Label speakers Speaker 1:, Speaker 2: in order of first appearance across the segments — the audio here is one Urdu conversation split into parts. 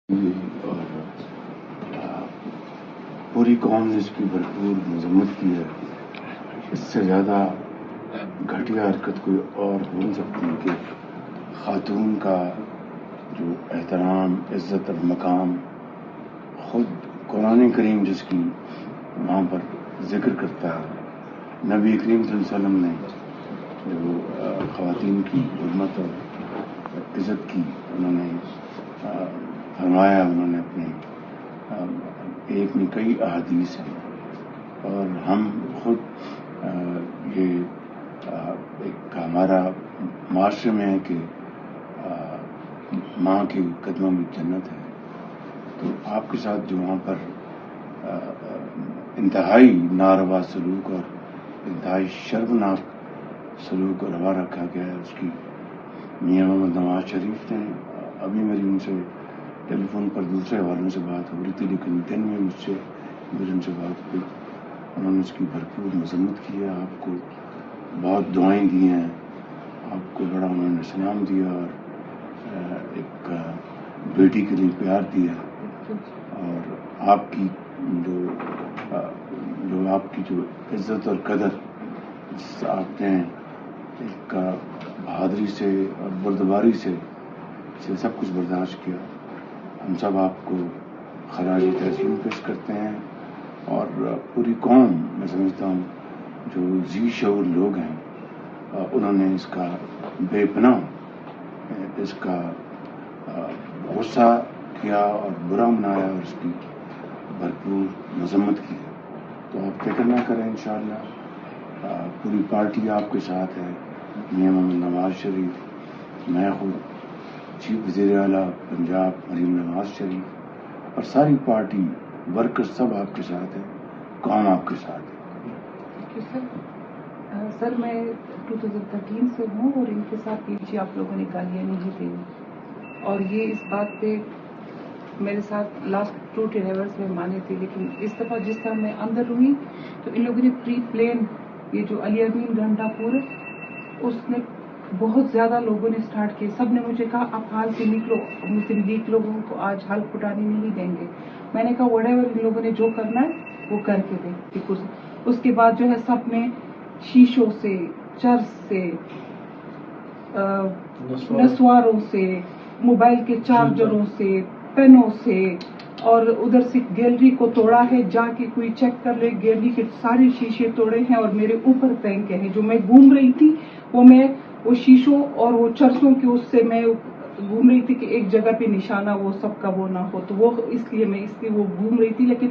Speaker 1: اور پوری قوم نے اس کی بھرپور مذمت کی ہے. اس سے زیادہ گھٹیا حرکت کوئی اور ہو نہیں سکتی کہ خاتون کا جو احترام، عزت اور مقام خود قرآن کریم جس کی وہاں پر ذکر کرتا ہے. نبی کریم صلی اللہ علیہ وسلم نے جو خواتین کی حرمت اور عزت کی انہوں نے فرمایا. انہوں نے اپنے ایک میں کئی احادیث ہیں اور ہم خود یہ ایک ہمارا معاشرے میں ہے کہ ماں کے قدموں میں جنت ہے. تو آپ کے ساتھ جو وہاں پر انتہائی ناروا سلوک اور انتہائی شرمناک سلوک اور روا رکھا گیا ہے، اس کی میاں محمد نواز شریف نے ابھی میری ان سے ٹیلی فون پر دوسرے حوالوں سے بات ہو رہی تھی، لیکن دن میں مجھ سے میری ان سے بات ہوئی. انہوں نے اس کی بھرپور مذمت کی ہے. آپ کو بہت دعائیں دی ہیں، آپ کو بڑا انہوں نے سلام دیا اور ایک بیٹی کے لیے پیار دیا. اور آپ کی جو عزت اور قدر جس آپ نے ایک بہادری سے اور بردباری سے سب کچھ برداشت کیا. ہم سب آپ کو خراج تحسین پیش کرتے ہیں اور پوری قوم میں سمجھتا ہوں جو ذی شعور لوگ ہیں انہوں نے اس کا بے پناہ اس کا غصہ کیا اور برا منایا اور اس کی بھرپور مذمت کی ہے. تو آپ فکر نہ کریں، انشاءاللہ پوری پارٹی آپ کے ساتھ ہے. میاں محمد نواز شریف، میں خود چیف وزیر اعلیٰ پنجاب مریم نواز شریف اور ساری پارٹی ورکر سب آپ کے ساتھ ہیں، قوم آپ کے ساتھ ہے.
Speaker 2: سر میں 2013 سے ہوں اور ان کے ساتھ پیچھے آپ لوگوں نے گالیاں نہیں دی اور یہ اس بات پہ میرے ساتھ لاسٹ 2 ڈرائیورس میں مانے تھے، لیکن اس دفعہ جس طرح میں اندر ہوئی تو ان لوگوں نے پری پلین یہ جو علی امین گھنٹا پور اس نے بہت زیادہ لوگوں نے سٹارٹ کیے. سب نے مجھے کہا آپ حال سے نکلو، مسلم لیگ لوگوں کو آج حل پٹانے نہیں دیں گے. میں نے کہا وٹ ایور ان لوگوں نے جو کرنا ہے وہ کر کے دیں. اس کے بعد جو ہے سب نے شیشوں سے، چرس سے، نسواروں سے، موبائل کے چارجروں سے، پینوں سے اور ادھر سے گیلری کو توڑا ہے. جا کے کوئی چیک کر لے، گیلری کے سارے شیشے توڑے ہیں اور میرے اوپر پھینکے ہیں. جو میں گھوم رہی تھی وہ شیشوں اور وہ چرسوں کے اس سے میں گھوم رہی تھی کہ ایک جگہ پہ نشانہ وہ سب کا وہ نہ ہو. تو وہ اس لیے وہ گھوم رہی تھی، لیکن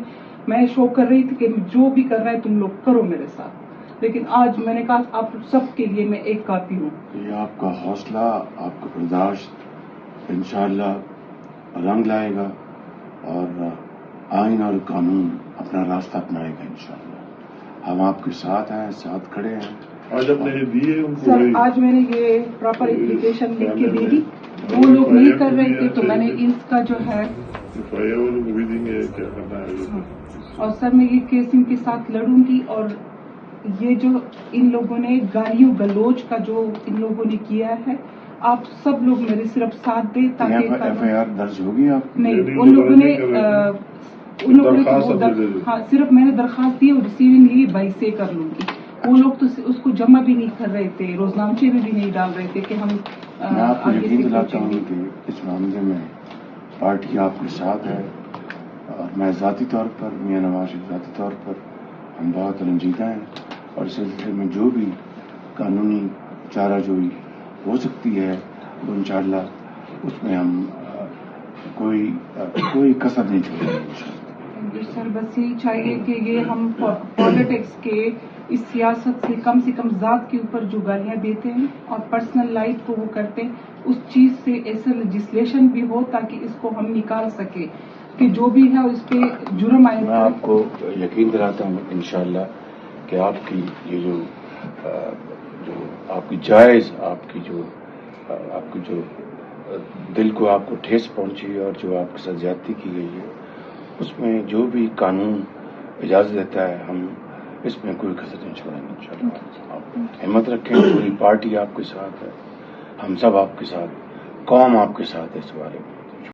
Speaker 2: میں شو کر رہی تھی کہ جو بھی کر رہا ہے تم لوگ کرو میرے ساتھ. لیکن آج میں نے کہا آپ سب کے لیے میں ایک کافی ہوں.
Speaker 1: یہ آپ کا حوصلہ، آپ کا برداشت انشاءاللہ رنگ لائے گا اور آئین اور قانون اپنا راستہ اپنائے گا انشاءاللہ. ہم آپ کے ساتھ ہیں، ساتھ کھڑے ہیں.
Speaker 3: آج آپ نے دیے ان کو؟
Speaker 2: سر آج میں نے یہ پراپر اپلیکیشن لکھ کے دے دی. وہ لوگ نہیں کر رہے تھے تو میں نے اس کا جو ہے
Speaker 3: والوں کو بھی دیں گے کیا کرنا ہے.
Speaker 2: اور سر میں یہ کیس ان کے ساتھ لڑوں گی. اور یہ جو ان لوگوں نے گالیوں گلوچ کا جو ان لوگوں نے کیا ہے، آپ سب لوگ میرے صرف ساتھ دیں تاکہ
Speaker 1: ایف آئی آر درج ہوگی آپ
Speaker 2: نہیں. ان لوگوں نے ہاں صرف میں نے درخواست دی اور ریسیونگ لی 22 سے کر لوں گی. وہ لوگ تو اس کو جمع بھی نہیں کر رہے تھے، روزنامچے میں بھی نہیں ڈال رہے تھے کہ ہم
Speaker 1: میں آپ کو یقین دلاتا ہوں کہ اس معاملے میں پارٹی آپ کے ساتھ ہے. اور میں ذاتی طور پر میاں نواز شریف ذاتی طور پر ہم بہت رنجیدہ ہیں اور اس سلسلے میں جو بھی قانونی چارہ جوئی ہو سکتی ہے وہ انشاءاللہ اس میں ہم کوئی کسر نہیں چھوڑیں گے.
Speaker 2: سر بس یہی چاہیے کہ یہ ہم پالیٹکس کے اس سیاست سے کم ذات کے اوپر جو گالیاں دیتے ہیں اور پرسنل لائف کو وہ کرتے ہیں، اس چیز سے ایسا لیجسلیشن بھی ہو تاکہ اس کو ہم نکال سکیں کہ جو بھی ہے اس پہ جرم آئے.
Speaker 1: میں آپ کو یقین دلاتا ہوں انشاءاللہ کہ آپ کی یہ جو آپ کی جائز آپ کی جو دل کو آپ کو ٹھیس پہنچی اور جو آپ کے ساتھ زیادتی کی گئی ہے، اس میں جو بھی قانون اجازت دیتا ہے ہم اس میں کوئی کسر نہیں چھوڑیں گے انشاءاللہ. آپ ہمت رکھیں، پوری پارٹی آپ کے ساتھ ہے، ہم سب آپ کے ساتھ، قوم آپ کے ساتھ ہے اس بارے میں.